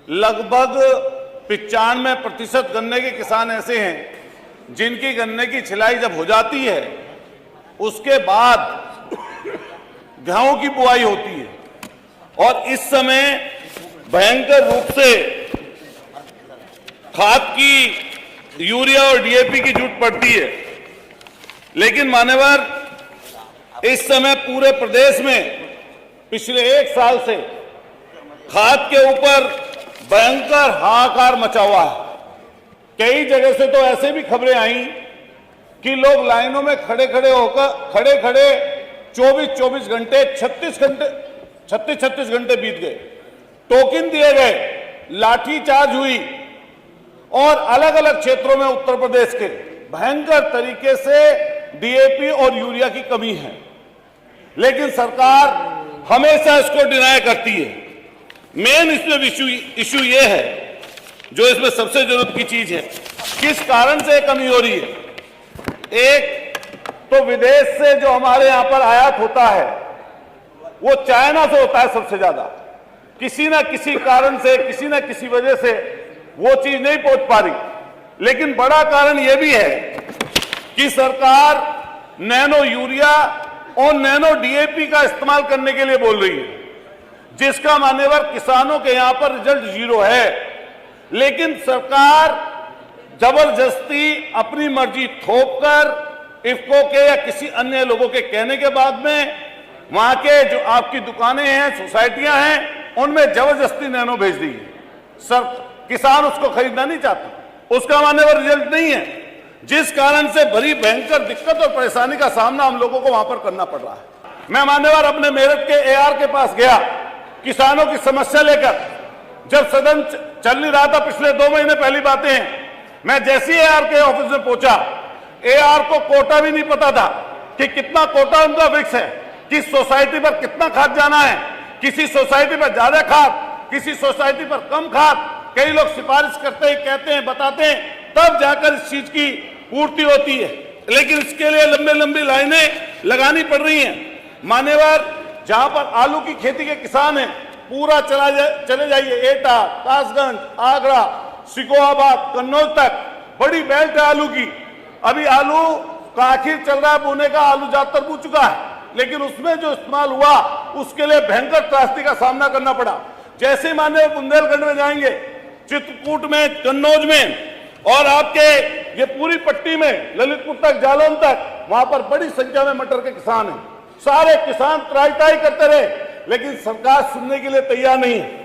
लगभग 95% गन्ने के किसान ऐसे हैं जिनकी गन्ने की छिलाई जब हो जाती है उसके बाद गेहूं की बुआई होती है और इस समय भयंकर रूप से खाद की यूरिया और डीएपी की जरूरत पड़ती है। लेकिन मान्यवर, इस समय पूरे प्रदेश में पिछले 1 साल से खाद के ऊपर भयंकर हाहाकार मचा हुआ है। कई जगह से तो ऐसे भी खबरें आई कि लोग लाइनों में खड़े खड़े 24 घंटे 36 घंटे बीत गए, टोकन दिए गए, लाठीचार्ज हुई और अलग अलग क्षेत्रों में उत्तर प्रदेश के भयंकर तरीके से डीएपी और यूरिया की कमी है। लेकिन सरकार हमेशा इसको डिनाय करती है। मेन इसमें इशू ये है, जो इसमें सबसे जरूरत की चीज है, किस कारण से कमी हो रही है। एक तो विदेश से जो हमारे यहां पर आयात होता है वो चाइना से होता है सबसे ज्यादा। किसी ना किसी कारण से, किसी ना किसी वजह से वो चीज नहीं पहुंच पा रही। लेकिन बड़ा कारण यह भी है कि सरकार नैनो यूरिया और नैनो डीएपी का इस्तेमाल करने के लिए बोल रही है, जिसका मान्यवर किसानों के यहां पर रिजल्ट 0 है। लेकिन सरकार जबरदस्ती अपनी मर्जी थोपकर इफको के या किसी अन्य लोगों के कहने के बाद में वहां के जो आपकी दुकानें हैं, सोसाइटियां हैं, उनमें जबरदस्ती नैनो भेज दी है। सर, किसान उसको खरीदना नहीं चाहता, उसका मान्यवर रिजल्ट नहीं है, जिस कारण से बड़ी भयंकर दिक्कत और परेशानी का सामना हम लोगों को वहां पर करना पड़ रहा है। मैं मान्यवर अपने मेरठ के एआर के पास गया किसानों की समस्या लेकर। जब सदन चल नहीं रहा था, पिछले 2 महीने पहली बातें हैं, मैं जैसे ही एआर के ऑफिस में पहुंचा, एआर को कोटा भी नहीं पता था कि कितना कोटा उनका फिक्स है, किस सोसाइटी पर कितना खाद जाना है, किसी सोसाइटी पर ज्यादा खाद, किसी सोसाइटी पर कम खाद। कई लोग सिफारिश करते हैं, कहते हैं, बताते हैं, तब जाकर इस चीज की पूर्ति होती है। लेकिन इसके लिए लंबी लाइनें लगानी पड़ रही हैं। मान्यवर, जहां पर आलू की खेती के किसान हैं, पूरा चले जाइए, एटा, कासगंज, आगरा, सिकोहाबाद, कन्नौज तक बड़ी बेल्ट है आलू की। अभी आलू का आखिर चल रहा है बोने का, आलू ज्यादातर बूझ चुका है, लेकिन उसमें जो इस्तेमाल हुआ उसके लिए भयंकर त्रासदी का सामना करना पड़ा। जैसे माने बुंदेलखंड में जाएंगे, चित्रकूट में, कन्नौज में और आपके ये पूरी पट्टी में ललितपुर तक, जालौन तक, वहां पर बड़ी संख्या में मटर के किसान हैं। सारे किसान त्राई करते रहे, लेकिन सरकार सुनने के लिए तैयार नहीं है।